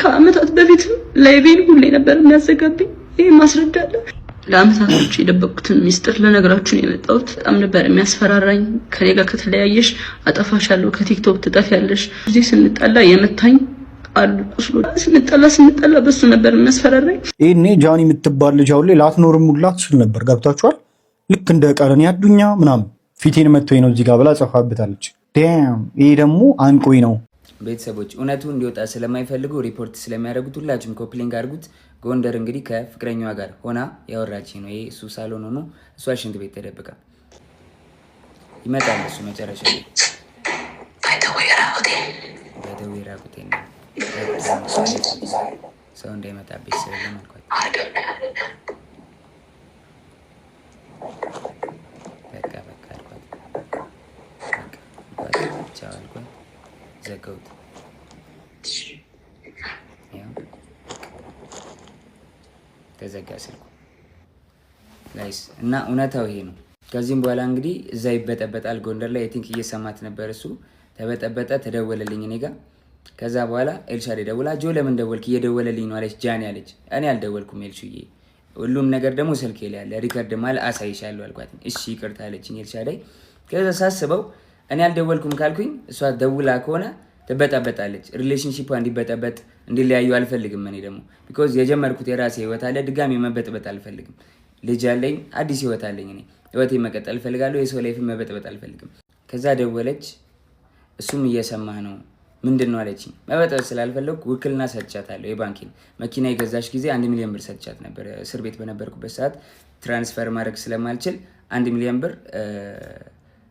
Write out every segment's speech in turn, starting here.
ከአመታት በፊት ላይቬን ሁሌ ነበር የሚያዘጋብኝ። ይሄ ማስረዳለሁ። ለአመታቶች የደበቁትን ሚስጥር ለነገራችሁ ነው የመጣሁት። በጣም ነበር የሚያስፈራራኝ። ከኔ ጋር ከተለያየሽ አጠፋሻለሁ፣ ከቲክቶክ ትጠፊያለሽ። እዚህ ስንጣላ የመታኝ አሉ ቁስሉ። ስንጣላ በሱ ነበር የሚያስፈራራኝ። ይሄኔ ጃኒ የምትባል ልጅ አሁን ላይ ላትኖርም ሁላ ትችል ነበር። ገብታችኋል? ልክ እንደ ቀረኔ አዱኛ ምናምን ፊቴን መጥቶኝ ነው እዚህ ጋር ብላ ጽፋበታለች። ዳም ይሄ ደግሞ አንቆይ ነው። ቤተሰቦች እውነቱ እንዲወጣ ስለማይፈልጉ ሪፖርት ስለሚያደርጉት ሁላችሁም ኮፕሊንግ አድርጉት። ጎንደር እንግዲህ ከፍቅረኛዋ ጋር ሆና ያወራች ነው። ይሄ እሱ ሳሎን ሆኖ እሷ ሽንት ቤት ተደብቃ ይመጣል። እሱ መጨረሻ ላይ በደዌራ ቁቴ ነው ሰው እንዳይመጣብሽ ስለማልኳት በቃ አልኳት። ቻው አልኳት። ዘጋሁት። ተዘጋ ስልኩ ጋይስ። እና እውነታው ይሄ ነው። ከዚህም በኋላ እንግዲህ እዛ ይበጠበጣል። ጎንደር ላይ ቲንክ እየሰማት ነበር እሱ። ተበጠበጠ፣ ተደወለልኝ እኔ ጋር። ከዛ በኋላ ኤልሻዴ ደውላ ጆ ለምን ደወልክ? እየደወለልኝ ነው አለች። ጃኒ አለች። እኔ አልደወልኩም ኤልሹዬ፣ ሁሉም ነገር ደግሞ ስልኬ ላይ ያለ ሪከርድ ማለ አሳይሻለሁ አልኳት። እሺ ይቅርታ አለችኝ ኤልሻዴ። ከዛ ሳስበው እኔ አልደወልኩም ካልኩኝ እሷ ደውላ ከሆነ ትበጣበጣለች። ሪሌሽንሺፕ እንዲበጠበጥ እንዲለያዩ አልፈልግም። እኔ ደግሞ ቢኮዝ የጀመርኩት የራሴ ህይወት አለ፣ ድጋሚ መበጥበጥ አልፈልግም። ልጅ አለኝ፣ አዲስ ህይወት አለኝ። እኔ ህይወቴ መቀጠል እፈልጋለሁ። የሰው ላይፍ መበጥበጥ አልፈልግም። ከዛ ደወለች። እሱም እየሰማህ ነው ምንድን ነው አለችኝ። መበጥበጥ ስላልፈለኩ ውክልና ሰጥቻታለሁ። የባንኪን መኪና የገዛሽ ጊዜ 1 ሚሊዮን ብር ሰጥቻት ነበር። እስር ቤት በነበርኩበት ሰዓት ትራንስፈር ማድረግ ስለማልችል 1 ሚሊዮን ብር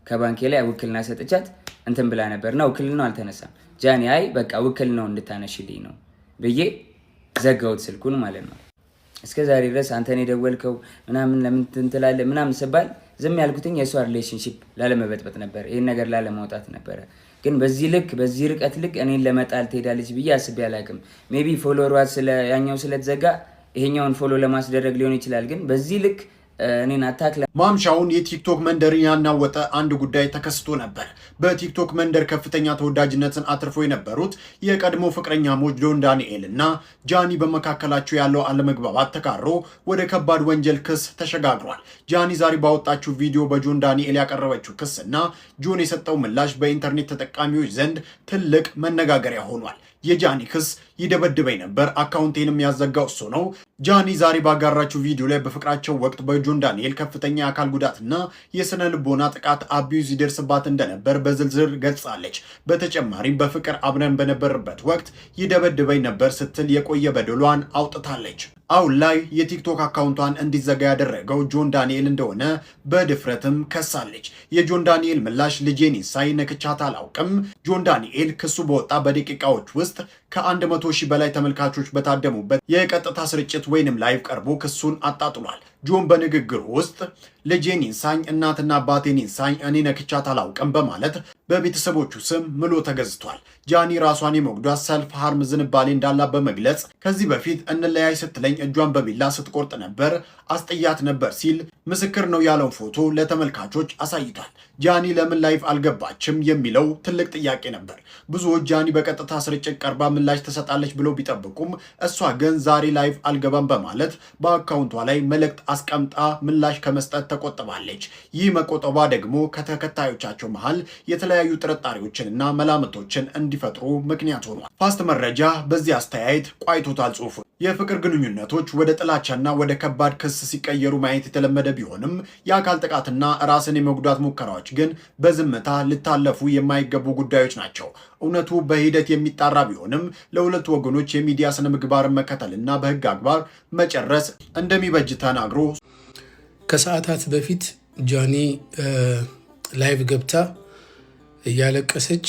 ከባንኬ ላይ ውክልና ሰጥቻት እንትን ብላ ነበርና ውክልናው አልተነሳም። ጃኒ አይ በቃ ውክልናው እንድታነሽልኝ ነው ብዬ ዘጋሁት ስልኩን ማለት ነው። እስከዛሬ ድረስ አንተን የደወልከው ምናምን ለምን ትንትላለህ ምናምን ስባል ዝም ያልኩትኝ የሷ ሪሌሽንሺፕ ላለመበጥበጥ ነበር፣ ይሄን ነገር ላለማውጣት ነበር። ግን በዚህ ልክ በዚህ ርቀት ልክ እኔን ለመጣል ትሄዳለች ብዬ አስቤ አላውቅም። ሜቢ ፎሎወሯ ያኛው ስለተዘጋ ይሄኛውን ፎሎ ለማስደረግ ሊሆን ይችላል። ግን በዚህ ልክ እኔን አታክ ማምሻውን የቲክቶክ መንደርን ያናወጠ አንድ ጉዳይ ተከስቶ ነበር። በቲክቶክ መንደር ከፍተኛ ተወዳጅነትን አትርፎ የነበሩት የቀድሞ ፍቅረኛሞች ጆን ዳንኤል እና ጃኒ በመካከላቸው ያለው አለመግባባት ተካሮ ወደ ከባድ ወንጀል ክስ ተሸጋግሯል። ጃኒ ዛሬ ባወጣችው ቪዲዮ በጆን ዳንኤል ያቀረበችው ክስ እና ጆን የሰጠው ምላሽ በኢንተርኔት ተጠቃሚዎች ዘንድ ትልቅ መነጋገሪያ ሆኗል። የጃኒ ክስ ይደበድበኝ ነበር፣ አካውንቴንም ያዘጋው እሱ ነው። ጃኒ ዛሬ ባጋራችው ቪዲዮ ላይ በፍቅራቸው ወቅት በጆን ዳንኤል ከፍተኛ የአካል ጉዳትና የስነ ልቦና ጥቃት አቢዩዝ ይደርስባት እንደነበር በዝርዝር ገልጻለች። በተጨማሪም በፍቅር አብረን በነበረበት ወቅት ይደበድበኝ ነበር ስትል የቆየ በደሏን አውጥታለች። አሁን ላይ የቲክቶክ አካውንቷን እንዲዘጋ ያደረገው ጆን ዳንኤል እንደሆነ በድፍረትም ከሳለች። የጆን ዳንኤል ምላሽ ልጄን ኢንሳይ ነክቻት አላውቅም። ጆን ዳንኤል ክሱ በወጣ በደቂቃዎች ውስጥ ከ100 ሺህ በላይ ተመልካቾች በታደሙበት የቀጥታ ስርጭት ወይንም ላይቭ ቀርቦ ክሱን አጣጥሏል። ጆን በንግግሩ ውስጥ ልጄን ኢንሳኝ፣ እናትና አባቴን ኢንሳኝ፣ እኔ ነክቻት አላውቅም በማለት በቤተሰቦቹ ስም ምሎ ተገዝቷል። ጃኒ ራሷን የመጉዳት ሰልፍ ሃርም ዝንባሌ እንዳላት በመግለጽ ከዚህ በፊት እንለያይ ስትለኝ እጇን በቢላ ስትቆርጥ ነበር፣ አስጥያት ነበር ሲል ምስክር ነው ያለውን ፎቶ ለተመልካቾች አሳይቷል። ጃኒ ለምን ላይቭ አልገባችም የሚለው ትልቅ ጥያቄ ነበር። ብዙዎች ጃኒ በቀጥታ ስርጭት ቀርባ ምላሽ ትሰጣለች ብለው ቢጠብቁም እሷ ግን ዛሬ ላይቭ አልገባም በማለት በአካውንቷ ላይ መልእክት አስቀምጣ ምላሽ ከመስጠት ተቆጥባለች። ይህ መቆጠቧ ደግሞ ከተከታዮቻቸው መሃል የተለያዩ ጥርጣሬዎችንና መላምቶችን እንዲፈጥሩ ምክንያት ሆኗል። ፋስት መረጃ በዚህ አስተያየት ቋይቶታል ጽሑፉ። የፍቅር ግንኙነቶች ወደ ጥላቻና ወደ ከባድ ክስ ሲቀየሩ ማየት የተለመደ ቢሆንም የአካል ጥቃትና ራስን የመጉዳት ሙከራዎች ግን በዝምታ ሊታለፉ የማይገቡ ጉዳዮች ናቸው። እውነቱ በሂደት የሚጣራ ቢሆንም ለሁለቱ ወገኖች የሚዲያ ስነ ምግባርን መከተልና በህግ አግባር መጨረስ እንደሚበጅ ተናግሮ ከሰዓታት በፊት ጃኒ ላይቭ ገብታ እያለቀሰች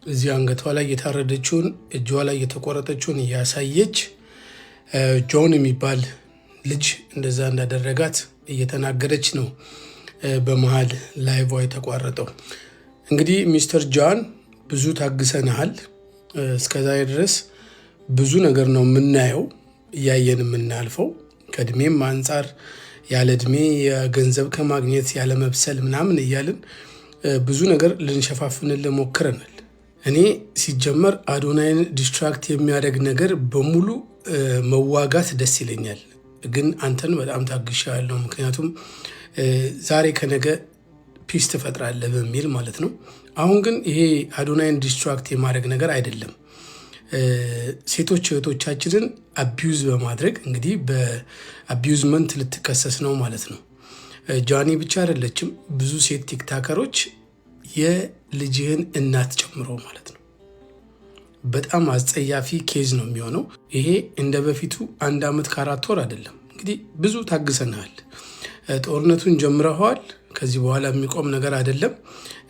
እዚህ አንገቷ ላይ የታረደችውን እጇ ላይ የተቆረጠችውን እያሳየች ጆን የሚባል ልጅ እንደዛ እንዳደረጋት እየተናገረች ነው በመሃል ላይቭ የተቋረጠው። እንግዲህ ሚስተር ጃን ብዙ ታግሰናል። እስከዛ ድረስ ብዙ ነገር ነው የምናየው፣ እያየን የምናልፈው። ከእድሜም አንጻር ያለ እድሜ የገንዘብ ከማግኘት ያለ መብሰል ምናምን እያልን ብዙ ነገር ልንሸፋፍንልን ሞክረናል። እኔ ሲጀመር አዶናይን ዲስትራክት የሚያደርግ ነገር በሙሉ መዋጋት ደስ ይለኛል፣ ግን አንተን በጣም ታግሻለሁ። ምክንያቱም ዛሬ ከነገ ፒስ ትፈጥራለህ በሚል ማለት ነው። አሁን ግን ይሄ አዶናይን ዲስትራክት የማድረግ ነገር አይደለም። ሴቶች እህቶቻችንን አቢዩዝ በማድረግ እንግዲህ በአቢዩዝመንት ልትከሰስ ነው ማለት ነው። ጃኒ ብቻ አይደለችም፣ ብዙ ሴት ቲክታከሮች የልጅህን እናት ጨምሮ ማለት ነው። በጣም አስጸያፊ ኬዝ ነው የሚሆነው። ይሄ እንደ በፊቱ 1 ዓመት ከ4 ወር አይደለም። እንግዲህ ብዙ ታግሰናል። ጦርነቱን ጀምረኸዋል። ከዚህ በኋላ የሚቆም ነገር አይደለም።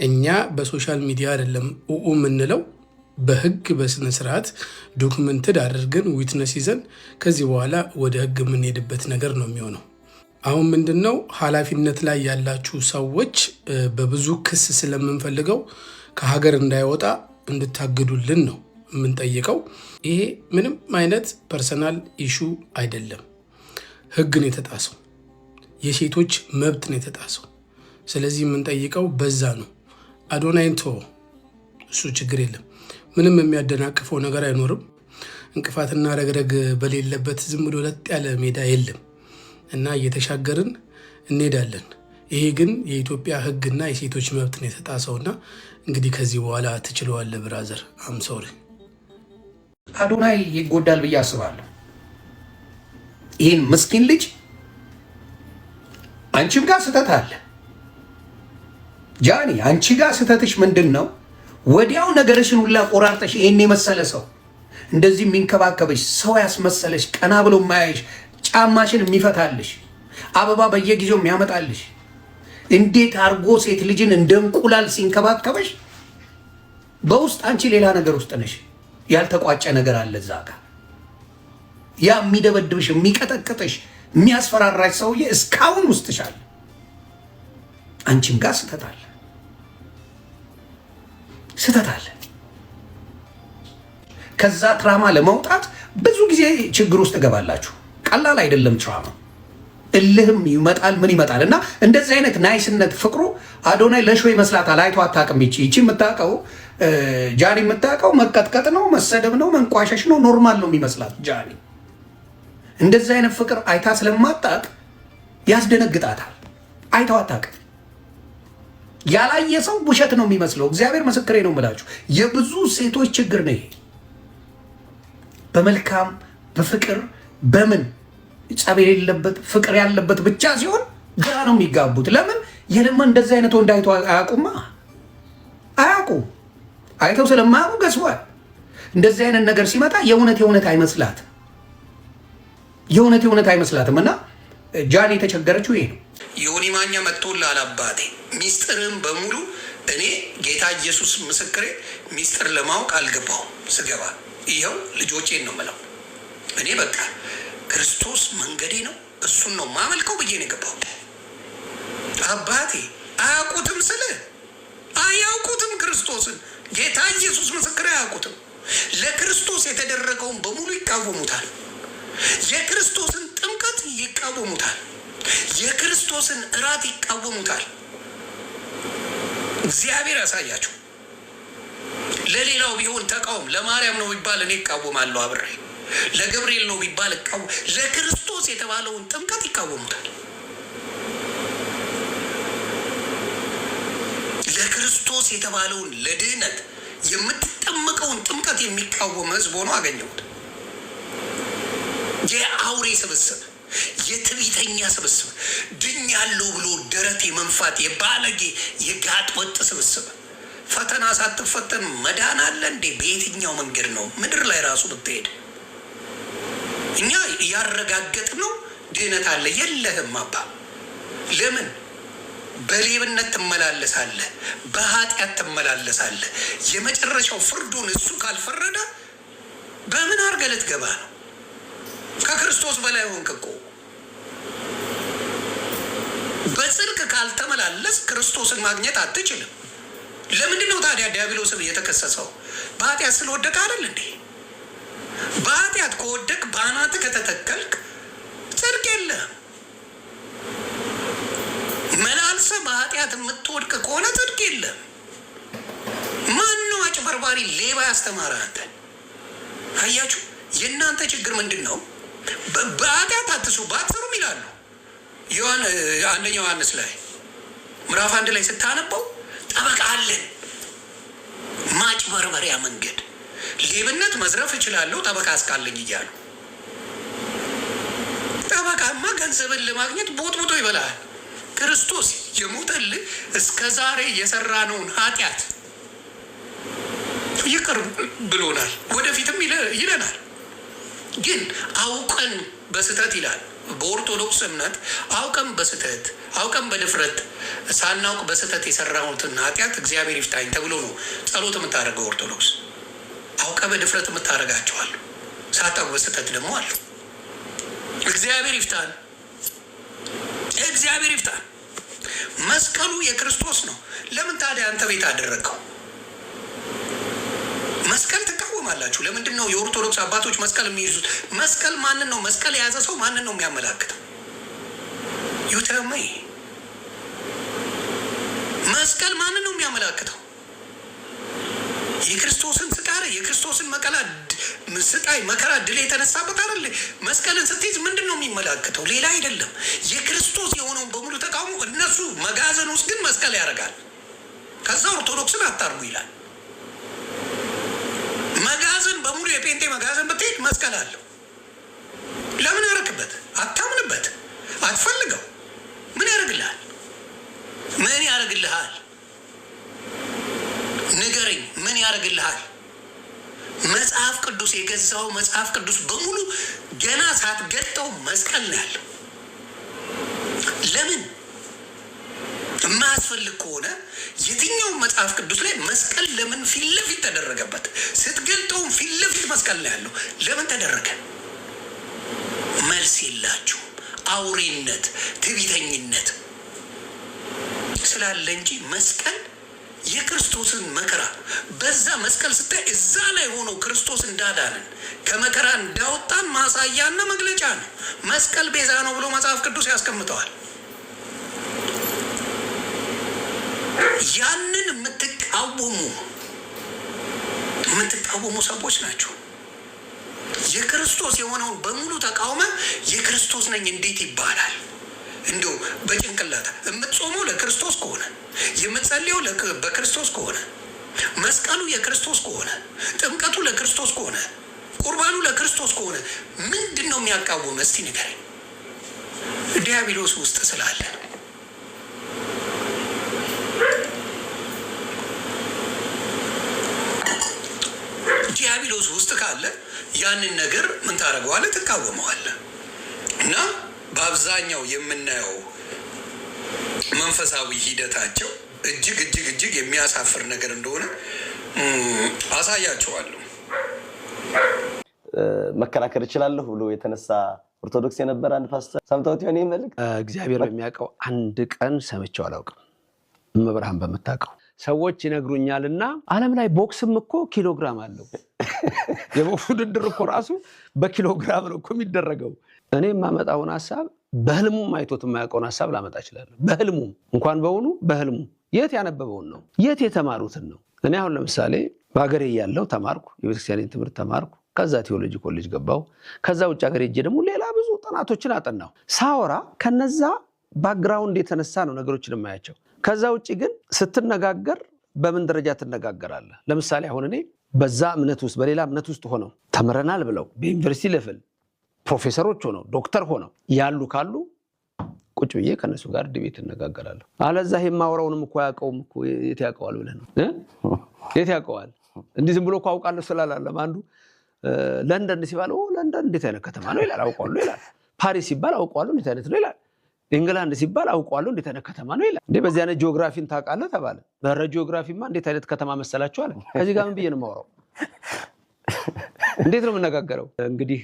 እኛ በሶሻል ሚዲያ አይደለም የምንለው፣ በህግ በስነ ስርዓት ዶክመንትድ አድርገን ዊትነስ ይዘን ከዚህ በኋላ ወደ ህግ የምንሄድበት ነገር ነው የሚሆነው። አሁን ምንድነው ኃላፊነት ላይ ያላችሁ ሰዎች በብዙ ክስ ስለምንፈልገው ከሀገር እንዳይወጣ እንድታግዱልን ነው የምንጠይቀው። ይሄ ምንም አይነት ፐርሰናል ኢሹ አይደለም። ህግን የተጣሰው የሴቶች መብት ነው የተጣሰው። ስለዚህ የምንጠይቀው በዛ ነው። አዶናይን ቶ እሱ ችግር የለም፣ ምንም የሚያደናቅፈው ነገር አይኖርም። እንቅፋትና ረግረግ በሌለበት ዝም ብሎ ለጥ ያለ ሜዳ የለም እና እየተሻገርን እንሄዳለን። ይሄ ግን የኢትዮጵያ ህግና የሴቶች መብት ነው የተጣሰውና እንግዲህ ከዚህ በኋላ ትችለዋለህ ብራዘር። አምሶሪ አዶናይ ይጎዳል ብዬ አስባለሁ። ይህን ምስኪን ልጅ አንቺም ጋር ስህተት አለ ጃኒ፣ አንቺ ጋር ስህተትሽ ምንድን ነው? ወዲያው ነገርሽን ሁላ ቆራርጠሽ ይሄን የመሰለ ሰው እንደዚህ የሚንከባከበሽ ሰው ያስመሰለሽ፣ ቀና ብሎ ማያይሽ፣ ጫማሽን የሚፈታልሽ፣ አበባ በየጊዜው የሚያመጣልሽ፣ እንዴት አርጎ ሴት ልጅን እንደ እንቁላል ሲንከባከበሽ፣ በውስጥ አንቺ ሌላ ነገር ውስጥ ነሽ። ያልተቋጨ ነገር አለ እዛ ጋር። ያ የሚደበድብሽ፣ የሚቀጠቅጥሽ፣ የሚያስፈራራሽ ሰውዬ እስካሁን ውስጥሻል። አንቺም ጋር ስህተት አለ፣ ስህተት አለ። ከዛ ትራማ ለመውጣት ብዙ ጊዜ ችግር ውስጥ ገባላችሁ። ቀላል አይደለም ትራማ። እልህም ይመጣል፣ ምን ይመጣል። እና እንደዚህ አይነት ናይስነት ፍቅሩ አዶናይ ለሾ ይመስላታል። አይቶ አታውቅም። ይቺ የምታውቀው ጃኒ የምታውቀው መቀጥቀጥ ነው፣ መሰደብ ነው፣ መንቋሸሽ ነው። ኖርማል ነው የሚመስላት ጃኒ። እንደዚህ አይነት ፍቅር አይታ ስለማታውቅ ያስደነግጣታል። አይተው አታውቅም። ያላየ ሰው ውሸት ነው የሚመስለው። እግዚአብሔር ምስክሬ ነው የምላችሁ። የብዙ ሴቶች ችግር ነው ይሄ። በመልካም በፍቅር በምን ጸብ የሌለበት ፍቅር ያለበት ብቻ ሲሆን ግራ ነው የሚጋቡት። ለምን የለማ እንደዚህ አይነት ወንድ አይተው አያውቁማ። አያውቁ አይተው ስለማያውቁ ገስዋል። እንደዚህ አይነት ነገር ሲመጣ የእውነት አይመስላትም። የእውነት አይመስላትም። እና ጃኒ የተቸገረችው ይሄ ነው። ዮኒ ማኛ መጥቶልሃል አባቴ፣ ሚስጥርም በሙሉ እኔ ጌታ ኢየሱስ ምስክሬ ሚስጥር ለማወቅ አልገባሁም። ስገባ ይኸው ልጆቼን ነው የምለው። እኔ በቃ ክርስቶስ መንገዴ ነው፣ እሱን ነው ማመልከው ብዬ ነው የገባው። አባቴ አያውቁትም፣ አያውቁትም ክርስቶስን። ጌታ ኢየሱስ ምስክሬ አያውቁትም። ለክርስቶስ የተደረገውን በሙሉ ይቃወሙታል። የክርስቶስን ጥምቀት ይቃወሙታል። የክርስቶስን እራት ይቃወሙታል። እግዚአብሔር ያሳያችሁ። ለሌላው ቢሆን ተቃውም። ለማርያም ነው ቢባል እኔ እቃወማለሁ አብሬ። ለገብርኤል ነው ቢባል እቃወም። ለክርስቶስ የተባለውን ጥምቀት ይቃወሙታል። ለክርስቶስ የተባለውን ለድህነት የምትጠመቀውን ጥምቀት የሚቃወም ህዝብ ሆኖ አገኘሁት። የአውሬ ስብስብ፣ የትዕቢተኛ ስብስብ፣ ድኛለሁ ብሎ ደረት የመንፋት የባለጌ የጋጥ ወጥ ስብስብ። ፈተና ሳትፈተን መዳን አለ እንዴ? በየትኛው መንገድ ነው? ምድር ላይ ራሱ ብትሄድ እኛ ያረጋገጥነው ድህነት አለ የለህም አባ። ለምን? በሌብነት ትመላለሳለህ፣ በኃጢአት ትመላለሳለህ። የመጨረሻው ፍርዱን እሱ ካልፈረደ በምን አድርገህ ልትገባ ነው? ከክርስቶስ በላይ ሆንክ እኮ። በጽድቅ ካልተመላለስ ክርስቶስን ማግኘት አትችልም። ለምንድን ነው ታዲያ ዲያብሎስ የተከሰሰው? በኃጢአት ስለወደቀ አይደል እንዴ? በኃጢአት ከወደቅ በአናት ከተተከልክ ጽድቅ የለህም። መላልሰ በኃጢአት የምትወድቅ ከሆነ ጽድቅ የለህም። ማን ነው አጭበ አጭበርባሪ፣ ሌባ ያስተማረ አንተ። አያችሁ የእናንተ ችግር ምንድን ነው? በኃጢአት አትስሩ ባትሰሩም ይላሉ። አንደኛ ዮሐንስ ላይ ምዕራፍ 1 ላይ ስታነበው ጠበቃ አለን። ማጭበርበሪያ መንገድ፣ ሌብነት፣ መዝረፍ እችላለሁ ጠበቃ እስካለኝ እያሉ። ጠበቃማ ገንዘብን ለማግኘት ቦጥቦጦ ይበላል። ክርስቶስ የሞተልህ እስከ ዛሬ የሰራነውን ኃጢአት ይቅር ብሎናል፣ ወደፊትም ይለናል። ግን አውቀን በስተት ይላል። በኦርቶዶክስ እምነት አውቀን በስተት አውቀን በድፍረት ሳናውቅ በስተት የሰራሁትን ኃጢአት እግዚአብሔር ይፍታኝ ተብሎ ነው ጸሎት የምታደርገው ኦርቶዶክስ። አውቀ በድፍረት የምታደርጋቸዋል፣ ሳታውቅ በስተት ደግሞ አሉ። እግዚአብሔር ይፍታን፣ እግዚአብሔር ይፍታን። መስቀሉ የክርስቶስ ነው። ለምን ታዲያ አንተ ቤት አደረግከው? መስቀል ትቃወማላችሁ። ለምንድን ነው የኦርቶዶክስ አባቶች መስቀል የሚይዙት? መስቀል ማንን ነው? መስቀል የያዘ ሰው ማንን ነው የሚያመላክተው? ዩተመይ መስቀል ማንን ነው የሚያመላክተው? የክርስቶስን ስቃይ፣ የክርስቶስን ስቃይ መከራ ድል የተነሳበት አይደል? መስቀልን ስትይዝ ምንድን ነው የሚመላክተው? ሌላ አይደለም። የክርስቶስ የሆነውን በሙሉ ተቃውሞ እነሱ መጋዘን ውስጥ ግን መስቀል ያደርጋል። ከዛ ኦርቶዶክስን አታርጉ ይላል። መጋዘን በሙሉ የጴንጤ መጋዘን ብትሄድ መስቀል አለው። ለምን ያረክበት? አታምንበት፣ አትፈልገው። ምን ያደርግልሃል? ምን ያደርግልሃል? ንገረኝ፣ ምን ያደርግልሃል? መጽሐፍ ቅዱስ የገዛው መጽሐፍ ቅዱስ በሙሉ ገና ሳትገጠው መስቀል ነው ያለው። ለምን የማያስፈልግ ከሆነ የትኛው መጽሐፍ ቅዱስ ላይ መስቀል ለምን ፊት ለፊት ተደረገበት? ስትገልጠውም ፊት ለፊት መስቀል ነው ያለው። ለምን ተደረገ? መልስ የላችሁም። አውሬነት፣ ትዕቢተኝነት ስላለ እንጂ መስቀል የክርስቶስን መከራ በዛ መስቀል ስታይ እዛ ላይ ሆኖ ክርስቶስ እንዳዳንን ከመከራ እንዳወጣን ማሳያና መግለጫ ነው። መስቀል ቤዛ ነው ብሎ መጽሐፍ ቅዱስ ያስቀምጠዋል። ያንን የምትቃወሙ ሰዎች ናቸው። የክርስቶስ የሆነውን በሙሉ ተቃውመ የክርስቶስ ነኝ እንዴት ይባላል? እንደው በጭንቅላት የምትጾመው ለክርስቶስ ከሆነ፣ የምትጸልየው በክርስቶስ ከሆነ፣ መስቀሉ የክርስቶስ ከሆነ፣ ጥምቀቱ ለክርስቶስ ከሆነ፣ ቁርባኑ ለክርስቶስ ከሆነ ምንድን ነው የሚያቃወመ? እስቲ ንገረኝ። ዲያብሎስ ውስጥ ስላለ ነው። ዲያብሎስ ውስጥ ካለ ያንን ነገር ምን ታደርገዋለህ? ትቃወመዋለህ። እና በአብዛኛው የምናየው መንፈሳዊ ሂደታቸው እጅግ የሚያሳፍር ነገር እንደሆነ አሳያቸዋለሁ። መከራከር እችላለሁ ብሎ የተነሳ ኦርቶዶክስ የነበረ አንድ ፓስተር ሰምተውት ይሆን? መልክ እግዚአብሔር በሚያውቀው አንድ ቀን ሰምቼው አላውቅም። እመብርሃን በምታውቀው ሰዎች ይነግሩኛልና ዓለም ላይ ቦክስም እኮ ኪሎግራም አለው። የቦክስ ውድድር እኮ ራሱ በኪሎግራም ነው እኮ የሚደረገው። እኔ የማመጣውን ሀሳብ በህልሙም አይቶት የማያውቀውን ሀሳብ ላመጣ እችላለሁ። በህልሙም እንኳን በሆኑ በህልሙ የት ያነበበውን ነው፣ የት የተማሩትን ነው። እኔ አሁን ለምሳሌ በሀገሬ ያለው ተማርኩ፣ የቤተክርስቲያንን ትምህርት ተማርኩ። ከዛ ቴዎሎጂ ኮሌጅ ገባሁ። ከዛ ውጭ ሀገር ሄጄ ደግሞ ሌላ ብዙ ጥናቶችን አጠናሁ። ሳወራ ከነዛ ባክግራውንድ የተነሳ ነው ነገሮችን የማያቸው። ከዛ ውጭ ግን ስትነጋገር በምን ደረጃ ትነጋገራለህ? ለምሳሌ አሁን እኔ በዛ እምነት ውስጥ በሌላ እምነት ውስጥ ሆነው ተምረናል ብለው በዩኒቨርሲቲ ሌቭል ፕሮፌሰሮች ሆነው ዶክተር ሆነው ያሉ ካሉ ቁጭ ብዬ ከነሱ ጋር ዲቤት እነጋገራለሁ። አለዛ የማወራውንም እኮ ያውቀውም እኮ የት ያውቀዋል ብለህ ነው? የት ያውቀዋል? እንዲህ ዝም ብሎ እኮ አውቃለሁ ስላላለም አንዱ ለንደን ሲባል ለንደን እንዴት አይነት ከተማ ነው ይላል፣ አውቀዋለሁ ይላል። ፓሪስ ሲባል አውቀዋለሁ እንዴት አይነት ነው ይላል። ኢንግላንድ ሲባል አውቀዋለሁ እንዴት አይነት ከተማ ነው ይላል። እንዴ በዚህ አይነት ጂኦግራፊን ታውቃለህ ተባለ። በረ ጂኦግራፊማ እንዴት አይነት ከተማ መሰላችሁ አለ። ከዚህ ጋር ምን ብዬ ነው የማወራው? እንዴት ነው የምነጋገረው? እንግዲህ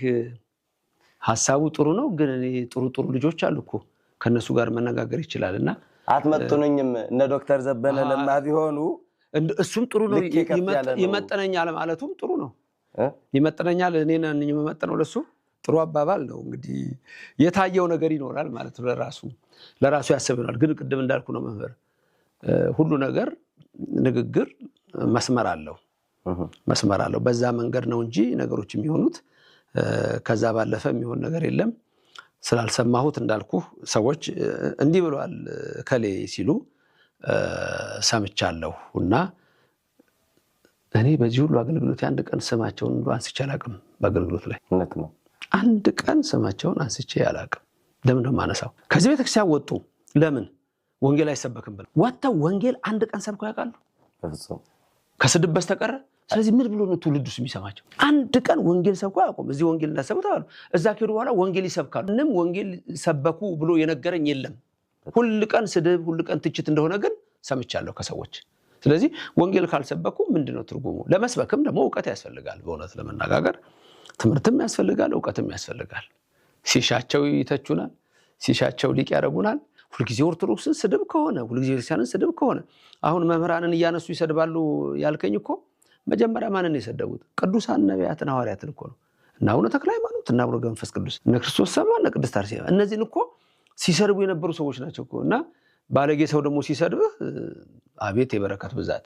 ሀሳቡ ጥሩ ነው፣ ግን እኔ ጥሩ ልጆች አሉ እኮ ከነሱ ጋር መነጋገር ይችላልና አትመጥኑኝም። እነ ዶክተር ዘበነ ለማ ቢሆኑ እሱም ጥሩ ነው። ይመጥነኛል ማለቱም ጥሩ ነው። ይመጥነኛል፣ እኔ ነኝ የምመጥነው ለሱ ጥሩ አባባል ነው። እንግዲህ የታየው ነገር ይኖራል ማለት ነው። ለራሱ ያስብናል። ግን ቅድም እንዳልኩ ነው መምህር፣ ሁሉ ነገር ንግግር መስመር አለው። መስመር አለው። በዛ መንገድ ነው እንጂ ነገሮች የሚሆኑት ከዛ ባለፈ የሚሆን ነገር የለም። ስላልሰማሁት እንዳልኩ ሰዎች እንዲህ ብለዋል ከሌ ሲሉ ሰምቻለሁ እና እኔ በዚህ ሁሉ አገልግሎት አንድ ቀን ስማቸውን አንስቼ አላቅም። በአገልግሎት ላይ እውነት ነው አንድ ቀን ስማቸውን አንስቼ አላቅም። ለምን ነው የማነሳው? ከዚህ ቤተክርስቲያን ወጡ ለምን ወንጌል አይሰበክም ብለው ወጥተው ወንጌል አንድ ቀን ሰብከው ያውቃሉ? በፍጹም ከስድብ በስተቀር። ስለዚህ ምን ብሎ ነው ትውልዱስ የሚሰማቸው? አንድ ቀን ወንጌል ሰብከው አያውቁም። እዚህ ወንጌል እንዳሰቡት አሉ። እዛ ከሄዱ በኋላ ወንጌል ይሰብካሉ። ምንም ወንጌል ሰበኩ ብሎ የነገረኝ የለም። ሁል ቀን ስድብ፣ ሁል ቀን ትችት እንደሆነ ግን ሰምቻለሁ ከሰዎች። ስለዚህ ወንጌል ካልሰበኩ ምንድነው ትርጉሙ? ለመስበክም ደግሞ እውቀት ያስፈልጋል። በእውነት ለመነጋገር ትምህርትም ያስፈልጋል፣ እውቀትም ያስፈልጋል። ሲሻቸው ይተቹናል፣ ሲሻቸው ሊቅ ያደርጉናል። ሁልጊዜ ኦርቶዶክስን ስድብ ከሆነ ሁልጊዜ ክርስቲያንን ስድብ ከሆነ አሁን መምህራንን እያነሱ ይሰድባሉ ያልከኝ እኮ መጀመሪያ ማንን የሰደቡት? ቅዱሳን ነቢያትን ሐዋርያትን እኮ ነው። እና አቡነ ተክለ ሃይማኖት እና አቡነ ገብረ መንፈስ ቅዱስ እነ ክርስቶስ ሰማ እነ ቅድስት አርሴማ እነዚህን እኮ ሲሰድቡ የነበሩ ሰዎች ናቸው እኮ። እና ባለጌ ሰው ደግሞ ሲሰድብህ አቤት የበረከት ብዛት